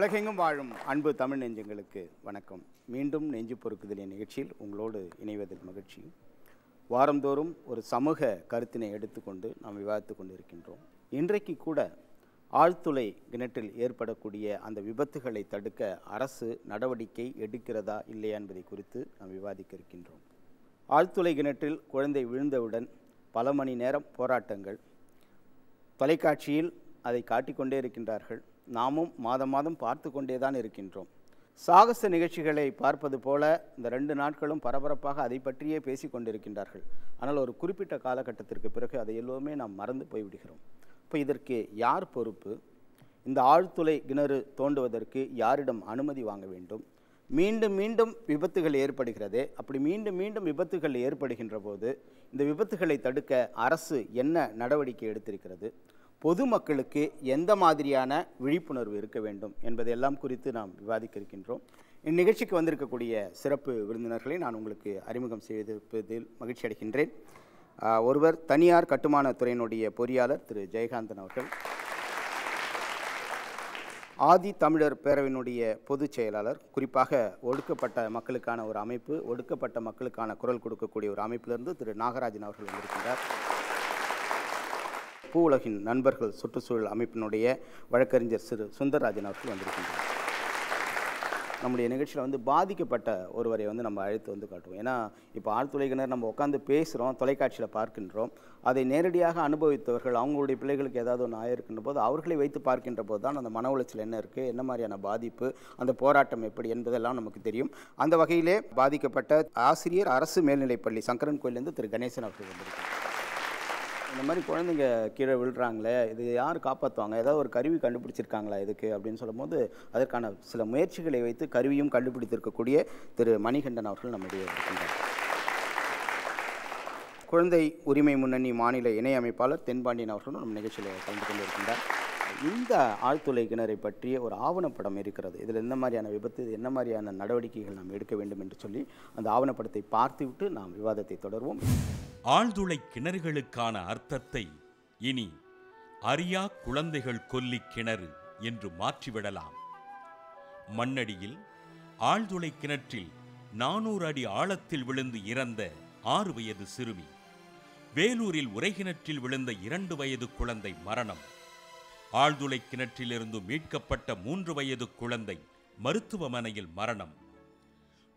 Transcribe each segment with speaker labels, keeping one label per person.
Speaker 1: உலகெங்கும் வாழும் அன்பு தமிழ் நெஞ்சங்களுக்கு வணக்கம். மீண்டும் நெஞ்சு பொறுக்குதல் நிகழ்ச்சியில் உங்களோடு இணைவதில் மகிழ்ச்சி. வாரந்தோறும் ஒரு சமூக கருத்தினை எடுத்துக்கொண்டு நாம் விவாதித்து கொண்டிருக்கின்றோம். இன்றைக்கு கூட ஆழ்துளை கிணற்றில் ஏற்படக்கூடிய அந்த விபத்துகளை தடுக்க அரசு நடவடிக்கை எடுக்கிறதா இல்லையா என்பதை குறித்து நாம் விவாதிக்க இருக்கின்றோம். ஆழ்துளை கிணற்றில் குழந்தை விழுந்தவுடன் பல மணி நேரம் போராட்டங்கள், தொலைக்காட்சியில் அதை காட்டிக்கொண்டே இருக்கின்றார்கள். நாமும் மாதம் மாதம் பார்த்து கொண்டே தான் இருக்கின்றோம். சாகச நிகழ்ச்சிகளை பார்ப்பது போல இந்த 2 நாட்களும் பரபரப்பாக அதை பற்றியே பேசி கொண்டிருக்கின்றார்கள். ஆனால் ஒரு குறிப்பிட்ட காலகட்டத்திற்கு பிறகு அதை எல்லோருமே நாம் மறந்து போய்விடுகிறோம். இப்போ இதற்கு யார் பொறுப்பு? இந்த ஆழ்துளை கிணறு தோண்டுவதற்கு யாரிடம் அனுமதி வாங்க வேண்டும்? மீண்டும் மீண்டும் விபத்துகள் ஏற்படுகிறது. அப்படி மீண்டும் மீண்டும் விபத்துகள் ஏற்படுகின்ற போது இந்த விபத்துகளை தடுக்க அரசு என்ன நடவடிக்கை எடுத்திருக்கிறது? பொதுமக்களுக்கு எந்த மாதிரியான விழிப்புணர்வு இருக்க வேண்டும் என்பதையெல்லாம் குறித்து நாம் விவாதிக்க இருக்கின்றோம். இந்நிகழ்ச்சிக்கு வந்திருக்கக்கூடிய சிறப்பு விருந்தினர்களை நான் உங்களுக்கு அறிமுகம் செய்வதில் மகிழ்ச்சி அடைகின்றேன். ஒருவர் தனியார் கட்டுமான துறையினுடைய பொறியாளர் திரு ஜெயகாந்தன் அவர்கள், ஆதி தமிழர் பேரவையினுடைய பொதுச் செயலாளர், குறிப்பாக ஒடுக்கப்பட்ட மக்களுக்கான ஒரு அமைப்பு, ஒடுக்கப்பட்ட மக்களுக்கான குரல் கொடுக்கக்கூடிய ஒரு அமைப்பிலிருந்து திரு நாகராஜன் அவர்கள் வந்திருக்கின்றார். பூ உலகின் நண்பர்கள் சுற்றுச்சூழல் அமைப்பினுடைய வழக்கறிஞர் திரு சுந்தரராஜன் அவர்கள் வந்திருக்கின்றார். நம்முடைய நிகழ்ச்சியில் பாதிக்கப்பட்ட ஒருவரை நம்ம அழைத்து காட்டுவோம். ஏன்னா இப்போ ஆழ்துளை கிணறு நம்ம உட்காந்து பேசுகிறோம், தொலைக்காட்சியில் பார்க்கின்றோம். அதை நேரடியாக அனுபவித்தவர்கள், அவங்களுடைய பிள்ளைகளுக்கு ஏதாவது ஒன்று ஆயிருக்கின்ற போது அவர்களை வைத்து பார்க்கின்ற போது தான் அந்த மன உளைச்சல் என்ன இருக்குது, என்ன மாதிரியான பாதிப்பு, அந்த போராட்டம் எப்படி என்பதெல்லாம் நமக்கு தெரியும். அந்த வகையிலே பாதிக்கப்பட்ட ஆசிரியர், அரசு மேல்நிலைப்பள்ளி சங்கரன் கோயிலேருந்து திரு கணேசன் அவர்கள் வந்திருக்காங்க. இந்த மாதிரி குழந்தைங்க கீழே விழுறாங்களே, இது யார் காப்பாற்றுவாங்க, ஏதாவது ஒரு கருவி கண்டுபிடிச்சிருக்காங்களா இதுக்கு அப்படின்னு சொல்லும்போது அதற்கான சில முயற்சிகளை வைத்து கருவியும் கண்டுபிடித்திருக்கக்கூடிய திரு மணிகண்டன் அவர்கள் நம்முடைய இருக்கின்றார். குழந்தை உரிமை முன்னணி மாநில இணை அமைப்பாளர் தென்பாண்டியன் அவர்களும் நம்ம நிகழ்ச்சியில் கலந்து கொண்டிருக்கின்றார். இந்த ஆழ்துளை கிணறை பற்றிய ஒரு ஆவணப்படம் இருக்கிறது. இதில் என்ன மாதிரியான விபத்து, என்ன மாதிரியான நடவடிக்கைகள் நாம் எடுக்க வேண்டும் என்று சொல்லி அந்த ஆவணப்படத்தை பார்த்துவிட்டு நாம் விவாதத்தை தொடர்வோம்.
Speaker 2: ஆழ்துளை கிணறுகளுக்கான அர்த்தத்தை இனி அறியா குழந்தைகள் கொல்லி கிணறு என்று மாற்றிவிடலாம். மண்ணடியில் ஆழ்துளை கிணற்றில் 400 அடி ஆழத்தில் விழுந்து இறந்த 6 வயது சிறுமி, வேலூரில் உரைகிணற்றில் விழுந்த 2 வயது குழந்தை மரணம், ஆழ்துளை கிணற்றிலிருந்து மீட்கப்பட்ட 3 வயது குழந்தை மருத்துவமனையில் மரணம்,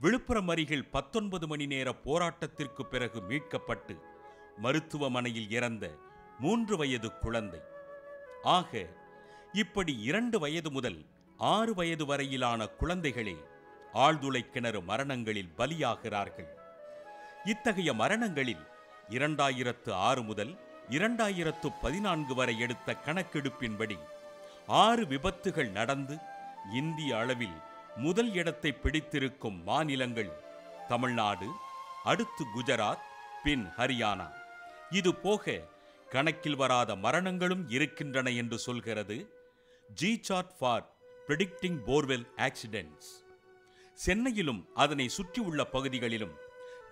Speaker 2: விழுப்புரம் அருகில் 19 மணி நேர போராட்டத்திற்கு பிறகு மீட்கப்பட்டு மருத்துவமனையில் இறந்த 3 வயது குழந்தை. ஆக இப்படி 2 வயது முதல் 6 வயது வரையிலான குழந்தைகளே ஆழ்துளை கிணறு மரணங்களில் பலியாகிறார்கள். இத்தகைய மரணங்களில் 2006 முதல் 2014 வரை எடுத்த கணக்கெடுப்பின்படி 6 விபத்துகள் நடந்து இந்திய அளவில் முதல் இடத்தை பிடித்திருக்கும் மாநிலங்கள் தமிழ்நாடு, அடுத்து குஜராத், பின் ஹரியானா. இது போக கணக்கில் வராத மரணங்களும் இருக்கின்றன என்று சொல்கிறது G chart for predicting borewell accidents. சென்னையிலும் அதனை சுற்றியுள்ள பகுதிகளிலும்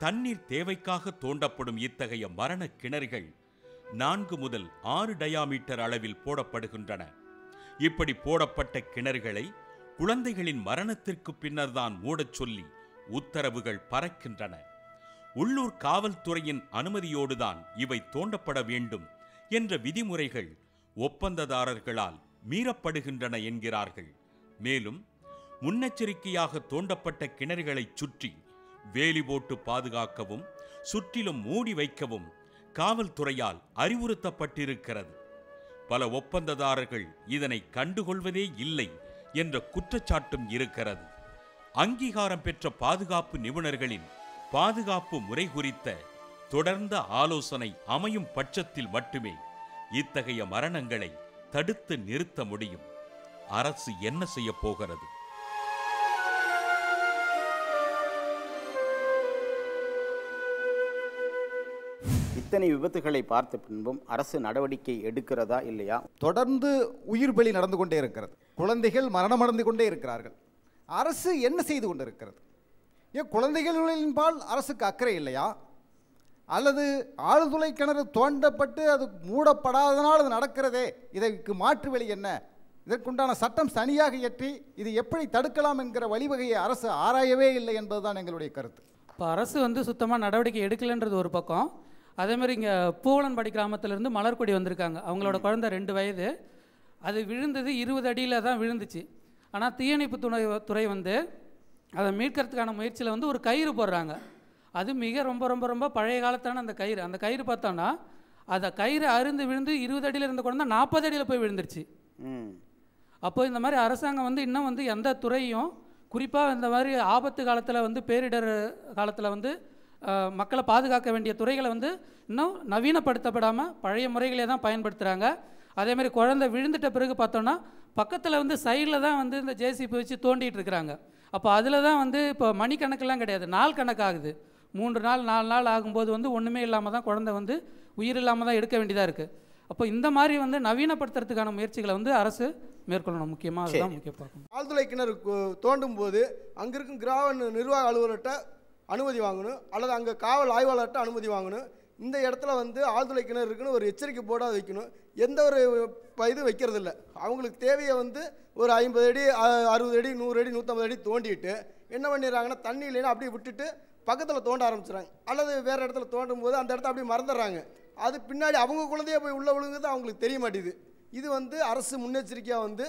Speaker 2: தண்ணீர் தேவைக்காக தோண்டப்படும் இத்தகைய மரண கிணறுகள் 4 முதல் 6 டயாமீட்டர் அளவில் போடப்படுகின்றன. இப்படி போடப்பட்ட கிணறுகளை குழந்தைகளின் மரணத்திற்கு பின்னர் தான் மூடச் சொல்லி உத்தரவுகள் பறக்கின்றன. உள்ளூர் காவல்துறையின் அனுமதியோடுதான் இவை தோண்டப்பட வேண்டும் என்ற விதிமுறைகள் ஒப்பந்ததாரர்களால் மீறப்படுகின்றன என்கிறார்கள். மேலும் முன்னெச்சரிக்கையாக தோண்டப்பட்ட கிணறுகளை சுற்றி வேலி போட்டு பாதுகாக்கவும் சுற்றிலும் மூடி வைக்கவும் காவல்துறையால் அறிவுறுத்தப்பட்டிருக்கிறது. பல ஒப்பந்ததாரர்கள் இதனை கண்டுகொள்வதே இல்லை என்ற குற்றச்சாட்டும் இருக்கிறது. அங்கீகாரம் பெற்ற பாதுகாப்பு நிபுணர்களின் பாதுகாப்பு முறை குறித்த தொடர்ந்த ஆலோசனை அமையும் பட்சத்தில் மட்டுமே இத்தகைய மரணங்களை தடுத்து நிறுத்த முடியும். அரசு என்ன செய்ய போகிறது?
Speaker 1: இத்தனை விபத்துகளை பார்த்த பின்பும் அரசு நடவடிக்கை எடுக்கிறதா இல்லையா?
Speaker 3: தொடர்ந்து உயிர் பலி நடந்து கொண்டே இருக்கிறது. குழந்தைகள் மரணமடைந்து கொண்டே இருக்கிறார்கள். அரசு என்ன செய்து கொண்டிருக்கிறது? ஏன் குழந்தைகளின் பால் அரசுக்கு அக்கறை இல்லையா? அல்லது ஆழ்துளை கிணறு தோண்டப்பட்டு அது மூடப்படாதனால் அது நடக்கிறதே, இதற்கு மாற்று வழி என்ன இதற்குண்டான சட்டம் தனியாக இயற்றி இது எப்படி தடுக்கலாம் என்கிற வழிவகையை அரசு ஆராயவே இல்லை என்பதுதான் எங்களுடைய கருத்து.
Speaker 4: இப்போ அரசு வந்து சுத்தமாக நடவடிக்கை எடுக்கலைன்றது ஒரு பக்கம். அதேமாதிரி இங்கே பூவலன்படி கிராமத்திலேருந்து மலர்கொடி வந்திருக்காங்க. அவங்களோட குழந்தை 2 வயது. அது விழுந்தது 20 அடியில் தான் விழுந்துச்சு. ஆனால் தீயணைப்பு துறை வந்து அதை மீட்கிறதுக்கான முயற்சியில் வந்து ஒரு கயிறு போடுறாங்க. அது மிக ரொம்ப ரொம்ப ரொம்ப பழைய காலத்தான அந்த கயிறு பார்த்தோன்னா அதை கயிறு அருந்து விழுந்து 20 அடியில் இருந்த குழந்தை 40 அடியில் போய் விழுந்துருச்சு. அப்போ இந்த மாதிரி அரசாங்கம் வந்து இன்னும் வந்து எந்த துறையும் குறிப்பாக இந்த மாதிரி ஆபத்து காலத்தில் வந்து பேரிடர் காலத்தில் வந்து மக்களை பாதுகாக்க வேண்டிய துறைகளை வந்து இன்னும் நவீனப்படுத்தப்படாமல் பழைய முறைகளே தான் பயன்படுத்துகிறாங்க. அதேமாதிரி குழந்தை விழுந்துட்ட பிறகு பார்த்தோன்னா பக்கத்தில் வந்து சைடில் தான் வந்து இந்த ஜேசிபி வச்சு தோண்டிகிட்டு இருக்கிறாங்க. அப்போ அதில் தான் வந்து இப்போ மணிக்கணக்கெல்லாம் கிடையாது, நாள் கணக்காகுது. 3 நாள் 4 நாள் ஆகும்போது வந்து ஒன்றுமே இல்லாமல் தான் குழந்தை வந்து உயிர் இல்லாமல் தான் எடுக்க வேண்டியதாக இருக்குது. அப்போ இந்த மாதிரி வந்து நவீனப்படுத்துறதுக்கான முயற்சிகளை வந்து அரசு மேற்கொள்ளணும். முக்கியமாக அதுதான் முக்கியம் பார்க்கணும்.
Speaker 5: ஆழ்துளை கிணறு தோண்டும் போது அங்கே இருக்கும் கிராம நிர்வாக அலுவலர்கிட்ட அனுமதி வாங்கணும், அல்லது அங்கே காவல் ஆய்வாளர்கிட்ட அனுமதி வாங்கணும். இந்த இடத்துல வந்து ஆழ்துளை கிணறு இருக்குன்னு ஒரு எச்சரிக்கை போர்டாக வைக்கணும். எந்த ஒரு இது வைக்கிறது இல்லை. அவங்களுக்கு தேவையை வந்து ஒரு 50 அடி 60 அடி 100 அடி 150 அடி தோண்டிட்டு என்ன பண்ணிடுறாங்கன்னா தண்ணி இல்லைன்னா அப்படியே விட்டுட்டு பக்கத்தில் தோண்ட ஆரம்பிச்சுறாங்க. அல்லது வேறு இடத்துல தோண்டும் போது அந்த இடத்த அப்படியே மறந்துடுறாங்க. அது பின்னாடி அவங்க குழந்தைய போய் உள்ளே விழுங்குறது அவங்களுக்கு தெரிய மாட்டேது. இது வந்து அரசு முன்னெச்சரிக்கையாக வந்து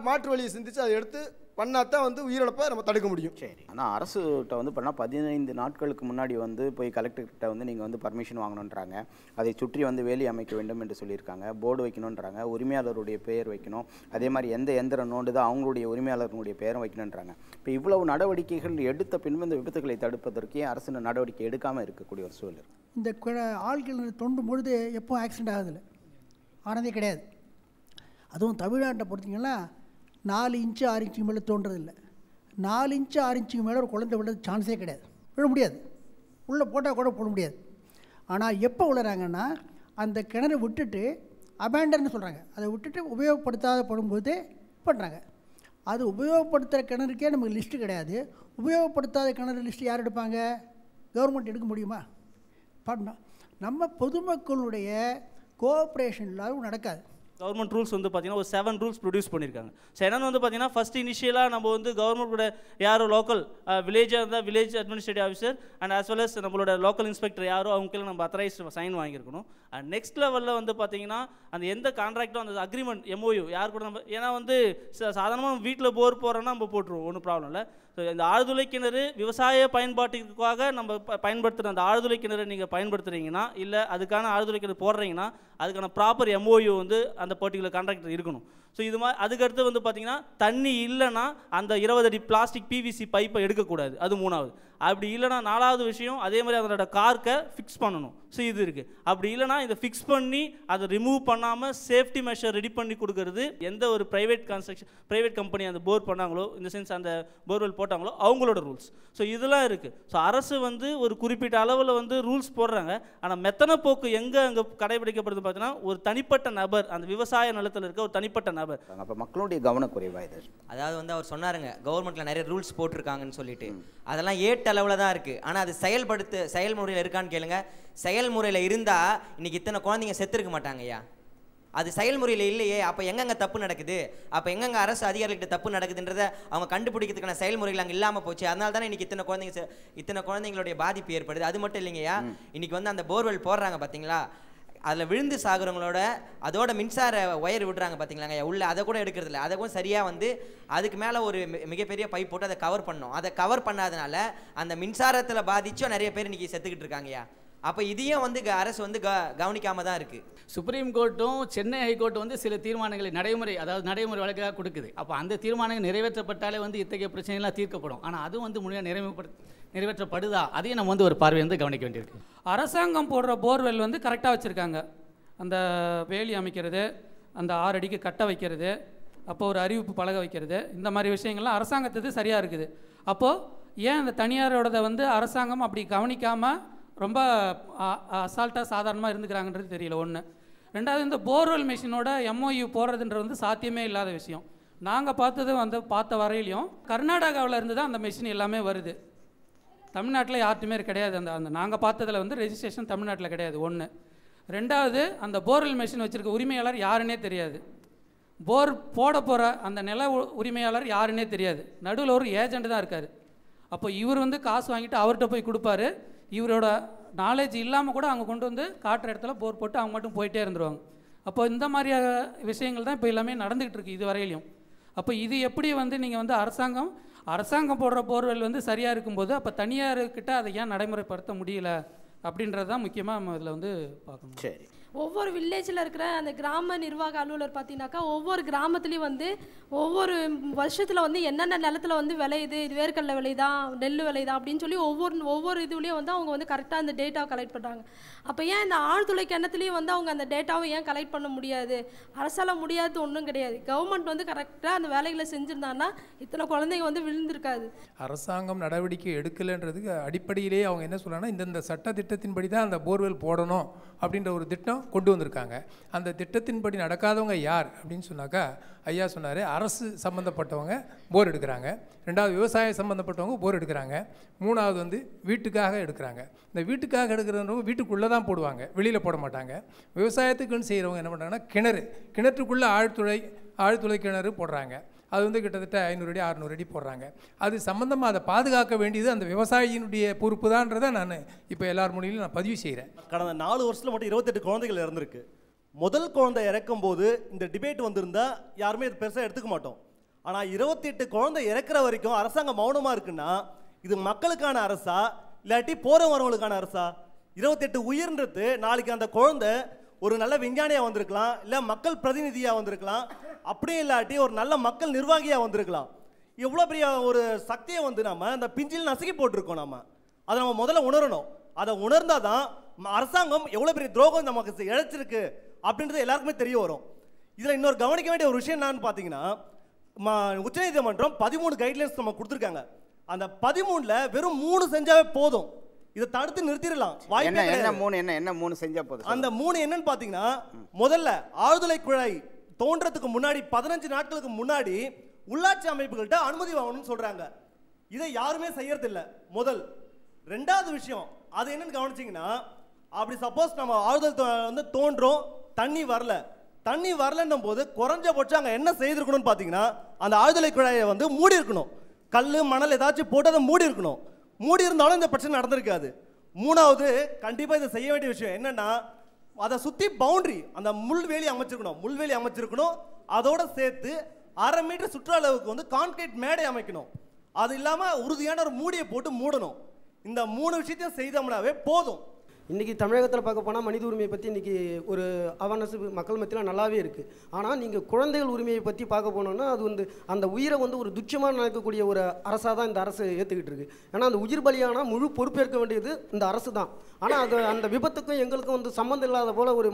Speaker 5: மாற்று வழியை சிந்தித்து அதை எடுத்து பண்ணாதான் வந்து உயிரிழப்பை நம்ம தடுக்க முடியும்.
Speaker 1: சரி, ஆனால் அரசுகிட்ட வந்து பண்ணால் 15 நாட்களுக்கு முன்னாடி வந்து போய் கலெக்டர்கிட்ட வந்து நீங்கள் வந்து பர்மிஷன் வாங்கணுன்றாங்க. அதை சுற்றி வந்து வேலி அமைக்க வேண்டும் என்று சொல்லியிருக்காங்க. போர்டு வைக்கணுன்றாங்க, உரிமையாளருடைய பெயர் வைக்கணும். அதே மாதிரி எந்த எந்திரம் நோண்டுதோ அவங்களுடைய உரிமையாளர்களுடைய பெயரும் வைக்கணுன்றாங்க. இப்போ இவ்வளவு நடவடிக்கைகள் எடுத்த பின்பு இந்த விபத்துக்களை தடுப்பதற்கு அரசு நடவடிக்கை எடுக்காமல் இருக்கக்கூடிய ஒரு சூழல்.
Speaker 6: இந்த ஆழ்கிணறு தோண்டும் பொழுது எப்போ ஆக்சிடென்ட் ஆகுதில்லை, ஆனதே கிடையாது. அதுவும் தமிழ்நாட்டை பொறுத்திங்கன்னா 4 இன்ச்சு 6 இன்ச்சுக்கு மேலே தோன்றதில்லை. 4 இன்ச்சு 6 இன்ச்சுக்கு மேலே ஒரு குழந்தை விழுறது சான்ஸே கிடையாது, விழ முடியாது. உள்ளே போட்டால் கூட போட முடியாது. ஆனால் எப்போ விழுறாங்கன்னா அந்த கிணறு விட்டுட்டு அபேண்டர்னு சொல்கிறாங்க, அதை விட்டுட்டு உபயோகப்படுத்தாத படும்போது பண்ணுறாங்க. அது உபயோகப்படுத்துகிற கிணறுக்கே நமக்கு லிஸ்ட்டு கிடையாது. உபயோகப்படுத்தாத கிணறு லிஸ்ட்டு யார் எடுப்பாங்க? கவர்மெண்ட் எடுக்க முடியுமா? பண்ணோம். நம்ம பொதுமக்களுடைய கோஆப்ரேஷன் இல்லாமல் நடக்காது.
Speaker 7: கவர்மெண்ட் ரூல்ஸ் வந்து பார்த்தீங்கன்னா ஒரு 7 ரூல்ஸ் ப்ரொடியூஸ் பண்ணியிருக்காங்க. ஸோ என்னென்னு வந்து பார்த்தீங்கன்னா ஃபஸ்ட் இனிஷியலாக நம்ம வந்து கவர்மெண்ட் கூட யாரோ லோக்கல் வில்லேஜாக இருந்தால் village administrative officer and as well as நம்மளோட லோக்கல் இன்ஸ்பெக்டர் யாரோ அவங்களுக்கு நம்ம அத்தரைஸ்ட் சைன் வாங்கியிருக்கணும். அண்ட் நெக்ஸ்ட் லெவலில் வந்து பார்த்தீங்கன்னா அந்த எந்த கான்ட்ராக்டும் அந்த அக்ரிமெண்ட் MOU யார் கூட நம்ம, ஏன்னா வந்து சாதாரணமாக வீட்டில் போர் போகிறோன்னா நம்ம போட்டுருவோம், ஒன்றும் ப்ராப்ளம் இல்லை. ஸோ இந்த ஆழ்துளை கிணறு விவசாய பயன்பாட்டுக்காக நம்ம பயன்படுத்துகிற அந்த ஆழ்துளை கிணறு நீங்கள் பயன்படுத்துகிறீங்கன்னா இல்லை அதுக்கான ஆழ்துளை கிணறு போடுறீங்கன்னா அதுக்கான ப்ராப்பர் MOU வந்து அந்த பர்டிகுலர் கான்ட்ராக்டர் இருக்கணும். ஸோ இது மாதிரி அதுக்கடுத்து வந்து பார்த்தீங்கன்னா தண்ணி இல்லைன்னா அந்த 20 அடி பிளாஸ்டிக் PVC பைப்பை எடுக்கக்கூடாது, அது 3வது. அப்படி இல்லைனா 4வது விஷயம் அதே மாதிரி அதனோட கார்க்கை ஃபிக்ஸ் பண்ணணும். ஸோ இது இருக்குது. அப்படி இல்லைனா இதை ஃபிக்ஸ் பண்ணி அதை ரிமூவ் பண்ணாமல் சேஃப்டி மெஷர் ரெடி பண்ணி கொடுக்கறது எந்த ஒரு ப்ரைவேட் கம்பெனி அந்த போர் பண்ணாங்களோ, இந்த சென்ஸ் அந்த போர்வெல் போட்டாங்களோ அவங்களோட ரூல்ஸ். ஸோ இதெல்லாம் இருக்குது. ஸோ அரசு வந்து ஒரு குறிப்பிட்ட அளவில் வந்து ரூல்ஸ் போடுறாங்க. ஆனால் மெத்தன போக்கு எங்கே அங்கே கடைபிடிக்கப்படுது பார்த்தீங்கன்னா ஒரு தனிப்பட்ட நபர், அந்த விவசாய நிலத்தில் இருக்க ஒரு தனிப்பட்ட நபர்.
Speaker 1: அப்போ மக்களுடைய கவனக்குறைவா இது?
Speaker 8: அதாவது வந்து அவர் சொன்னாருங்க கவர்மெண்ட்டில் நிறைய ரூல்ஸ் போட்டிருக்காங்கன்னு சொல்லிட்டு, அதெல்லாம் அளவில் தான் இருக்குது. ஆனால் அது செயல்முறையில் இருக்கான்னு கேளுங்க. செயல்முறையில் இருந்தால் இன்றைக்கி இத்தனை குழந்தைங்க செத்துருக்க மாட்டாங்கய்யா. அது செயல்முறையில் இல்லையே. அப்போ எங்கெங்கே தப்பு நடக்குது, அப்போ எங்கெங்கே அரசு அதிகாரிகிட்ட தப்பு நடக்குதுன்றதை அவங்க கண்டுபிடிக்கிறதுக்கான செயல்முறைகள் அங்கே இல்லாமல் போச்சு. அதனால தானே இன்றைக்கி இத்தனை குழந்தைங்களுடைய பாதிப்பு ஏற்படுது. அது மட்டும் இல்லைங்கய்யா, இன்றைக்கி வந்து அந்த போர்வெல் போடுறாங்க பார்த்தீங்களா, அதில் விழுந்து சாகுறவங்களோட அதோட மின்சார ஒயர் விடுறாங்க பார்த்தீங்களாங்க உள்ள, அதை கூட எடுக்கிறது இல்லை. அதை கூட சரியாக வந்து அதுக்கு மேலே ஒரு மிகப்பெரிய பைப் போட்டு அதை கவர் பண்ணோம். அதை கவர் பண்ணாதனால அந்த மின்சாரத்தில் பாதிச்சும் நிறைய பேர் இன்றைக்கி செத்துக்கிட்டு இருக்காங்கய்யா. அப்போ இதையும் வந்து அரசு வந்து கவனிக்காமல் தான் இருக்குது.
Speaker 9: சுப்ரீம் கோர்ட்டும் சென்னை ஹைகோர்ட் வந்து சில தீர்மானங்களை நடைமுறை வழக்காக கொடுக்குது. அப்போ அந்த தீர்மானங்கள் நிறைவேற்றப்பட்டாலே வந்து இத்தகைய பிரச்சனைலாம் தீர்க்கப்படும். ஆனால் அதுவும் வந்து முழுமையாக நிறைவேற்றப்படுதா, அதையும் நம்ம வந்து ஒரு பார்வை வந்து கவனிக்க வேண்டியிருக்கு.
Speaker 4: அரசாங்கம் போடுற போர்வெல் வந்து கரெக்டாக வச்சுருக்காங்க. அந்த வேலி அமைக்கிறது, அந்த 6 அடிக்கு கட்டை வைக்கிறது, அப்போ ஒரு அறிவிப்பு பலகை வைக்கிறது, இந்த மாதிரி விஷயங்கள்லாம் அரசாங்கத்துக்கு சரியாக இருக்குது. அப்போது ஏன் அந்த தனியாரோடதை வந்து அரசாங்கம் அப்படி கவனிக்காமல் ரொம்ப அசால்ட்டாக சாதாரணமாக இருந்துக்கிறாங்கன்றது தெரியல. 1. 2வது, இந்த போர்வெல் மிஷினோட MOU போடுறதுன்றது வந்து சாத்தியமே இல்லாத விஷயம். நாங்கள் பார்த்த வரையிலையும் கர்நாடகாவில் இருந்து தான் அந்த மிஷின் எல்லாமே வருது. தமிழ்நாட்டில் யார்ட்டுமே கிடையாது. அந்த நாங்கள் பார்த்ததில் வந்து ரெஜிஸ்ட்ரேஷன் தமிழ்நாட்டில் கிடையாது. 1. 2வது, அந்த போர்வெல் மிஷின் வச்சுருக்க உரிமையாளர் யாருன்னே தெரியாது. போர் போட போகிற அந்த நில உரிமையாளர் யாருன்னே தெரியாது, நடுவில் ஒரு ஏஜெண்ட் தான் இருக்கார். அப்போ இவர் வந்து காசு வாங்கிட்டு அவர்கிட்ட போய் கொடுப்பாரு. இவரோட நாலேஜ் இல்லாமல் கூட அவங்க கொண்டு வந்து காட்டுற இடத்துல போர் போட்டு அவங்க மட்டும் போயிட்டே இருந்துருவாங்க. அப்போ இந்த மாதிரி விஷயங்கள் தான் இப்போ எல்லாமே நடந்துக்கிட்டு இருக்குது இது வரையிலையும். அப்போ இது எப்படி வந்து நீங்கள் வந்து அரசாங்கம் போடுற போர்வெல் வந்து சரியாக இருக்கும்போது அப்போ தனியார்கிட்ட அதை ஏன் நடைமுறைப்படுத்த முடியல அப்படின்றது தான் முக்கியமாக நம்ம இதில் வந்து பார்க்கணும்.
Speaker 1: சரி,
Speaker 10: ஒவ்வொரு வில்லேஜில் இருக்கிற அந்த கிராம நிர்வாக அலுவலர் பார்த்தீங்கன்னாக்கா ஒவ்வொரு கிராமத்துலேயும் வந்து ஒவ்வொரு வருஷத்தில் வந்து என்னென்ன நிலத்தில் வந்து விளையுது, இது வேர்க்கடலை விளையுதா, நெல் விளையுதா அப்படின்னு சொல்லி ஒவ்வொரு இதுலேயும் வந்து அவங்க வந்து கரெக்டாக அந்த டேட்டாவை கலெக்ட் பண்ணுறாங்க. அப்போ ஏன் இந்த ஆழ்துளை கிணத்துலேயும் வந்து அவங்க அந்த டேட்டாவை ஏன் கலெக்ட் பண்ண முடியாது? அரசால் முடியாது ஒன்றும் கிடையாது. கவர்மெண்ட் வந்து கரெக்டாக அந்த வேலைகளை செஞ்சுருந்தாங்கன்னா இத்தனை குழந்தைங்க வந்து விழுந்திருக்காது.
Speaker 11: அரசாங்கம் நடவடிக்கை எடுக்கலைன்றதுக்கு அடிப்படையிலேயே அவங்க என்ன சொல்கிறாங்கன்னா, இந்தந்த சட்ட திட்டத்தின்படி தான் அந்த போர்வெல் போடணும் அப்படின்ற ஒரு திட்டம் கொண்டு வந்திருக்காங்க. அந்த திட்டத்தின்படி நடக்காதவங்க யார் அப்படின்னு சொன்னாக்கா, ஐயா சொன்னார், அரசு சம்மந்தப்பட்டவங்க போர் எடுக்கிறாங்க, ரெண்டாவது விவசாயம் சம்மந்தப்பட்டவங்க போர் எடுக்கிறாங்க, மூணாவது வந்து வீட்டுக்காக எடுக்கிறாங்க. இந்த வீட்டுக்காக எடுக்கிறவங்க வீட்டுக்குள்ளே தான் போடுவாங்க, வெளியில் போட மாட்டாங்க. விவசாயத்துக்குன்னு செய்கிறவங்க என்ன பண்ணுறாங்கன்னா, கிணற்றுக்குள்ளே ஆழ்துளை கிணறு போடுறாங்க. அது வந்து கிட்டத்தட்ட 500 அடி 600 அடி போடுறாங்க. அது சம்மந்தமாக அதை பாதுகாக்க வேண்டியது அந்த விவசாயியினுடைய பொறுப்பு தான்றதை நான் இப்போ எல்லார் முன்னிலையும் நான் பதிவு செய்கிறேன்.
Speaker 12: கடந்த 4 வருஷத்தில் மட்டும் 28 குழந்தைகள் இறந்துருக்கு. முதல் குழந்தை இறக்கும் போது இந்த டிபேட் வந்திருந்தால் யாருமே இது பெருசாக எடுத்துக்க மாட்டோம். ஆனால் 28 குழந்தை இறக்குற வரைக்கும் அரசாங்கம் மௌனமாக இருக்குன்னா இது மக்களுக்கான அரசா இல்லாட்டி போகிற வரவங்களுக்கான அரசா? 28 உயிர்ன்றது நாளைக்கு அந்த குழந்தை ஒரு நல்ல விஞ்ஞானியாக வந்திருக்கலாம், இல்லை மக்கள் பிரதிநிதியாக வந்திருக்கலாம், அப்படியே இல்லாட்டி ஒரு நல்ல மக்கள் நிர்வாகியாக வந்திருக்கலாம். எவ்வளோ பெரிய ஒரு சக்தியை வந்து நம்ம அந்த பிஞ்சில் நசுக்கி போட்டிருக்கோம். அதை நம்ம முதல்ல உணரணும். அதை உணர்ந்தால் தான் அரசாங்கம் எவ்வளோ பெரிய துரோகம் நமக்கு இழைச்சிருக்கு அப்படின்றது எல்லாருக்குமே தெரிய வரும். இதில் இன்னொரு கவனிக்க வேண்டிய ஒரு விஷயம் என்னன்னு பார்த்தீங்கன்னா, உச்சநீதிமன்றம் 13 கைட்லைன்ஸ் நம்ம கொடுத்துருக்காங்க. அந்த 13ல் வெறும் 3 செஞ்சாவே போதும். இதை தடுத்து நிறுத்திடலாம்.
Speaker 1: என்ன 3 செஞ்சா போதும்.
Speaker 12: அந்த 3 என்னன்னு பார்த்தீங்கன்னா, முதல்ல ஆழ்துளை குழாய் தோன்றதுக்கு முன்னாடி 15 நாட்களுக்கு முன்னாடி உள்ளாட்சி அமைப்புகள்கிட்ட அனுமதி வாங்கணும்னு சொல்றாங்க. இதை யாருமே செய்யறதில்ல. முதல். ரெண்டாவது விஷயம் அது என்னன்னு கவனிச்சிங்கன்னா, அப்படி சப்போஸ் நம்ம ஆழ்துளை வந்து தோன்றோம், தண்ணி வரலன்னும் போது குறைஞ்சபட்சம் அங்கே என்ன செய்திருக்கணும்னு பார்த்தீங்கன்னா, அந்த ஆழ்துளை குழாயை வந்து மூடி இருக்கணும். கல் மணல் ஏதாச்சும் போட்டு அதை மூடி இருக்கணும். மூடி இருந்தாலும் இந்த பிரச்சனை நடந்திருக்காது. மூணாவது கண்டிப்பாக இதை செய்ய வேண்டிய விஷயம் என்னன்னா, அதை சுற்றி பவுண்டரி அந்த முள்வேலி அமைச்சிருக்கணும். அதோட சேர்த்து 1/2 மீட்டர் சுற்றளவுக்கு வந்து கான்கிரீட் மேடை அமைக்கணும். அது இல்லாமல் உறுதியான ஒரு மூடியை போட்டு மூடணும். இந்த 3 விஷயத்தையும் செய்தோம்னாவே போதும்.
Speaker 5: இன்றைக்கி தமிழகத்தில் பார்க்க போனால் மனித உரிமையை பற்றி இன்றைக்கி ஒரு அவேர்னஸ் மக்கள் மத்தியில் நல்லாவே இருக்குது. ஆனால் நீங்கள் குழந்தைகள் உரிமையை பற்றி பார்க்க போனோன்னா அது வந்து அந்த உயிரை வந்து ஒரு துச்சமாக நினைக்கக்கூடிய ஒரு அரசாக தான் இந்த அரசு ஏற்றுக்கிட்டு இருக்குது. ஏன்னா அந்த உயிர் பலியானால் முழு பொறுப்பேற்க வேண்டியது இந்த அரசு தான். ஆனால் அது அந்த விபத்துக்கும் எங்களுக்கும் வந்து சம்மந்தம் இல்லாத போல் ஒரு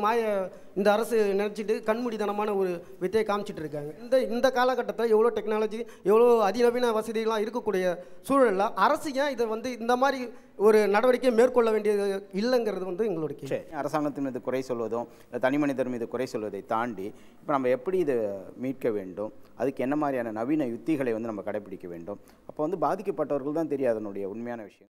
Speaker 5: இந்த அரசு நினச்சிட்டு கண்மூடித்தனமான ஒரு வித்தையை காமிச்சிட்டு இருக்காங்க. இந்த காலகட்டத்தில் எவ்வளோ டெக்னாலஜி எவ்வளோ அதிநவீன வசதிகள்லாம் இருக்கக்கூடிய சூழலில் அரசு ஏன் இதை வந்து இந்த மாதிரி ஒரு நடவடிக்கையை மேற்கொள்ள வேண்டியது இல்லைங்கிறது வந்து எங்களுடைய கேள்வி.
Speaker 1: அரசாங்கத்தின் மீது குறை சொல்வதும் தனி மனிதர் மீது குறை சொல்வதை தாண்டி இப்போ நம்ம எப்படி இதை மீட்க வேண்டும், அதுக்கு என்ன மாதிரியான நவீன யுத்திகளை வந்து நம்ம கடைபிடிக்க வேண்டும், அப்போ வந்து பாதிக்கப்பட்டவர்கள் தான் தெரியும் அதனுடைய உண்மையான விஷயம்.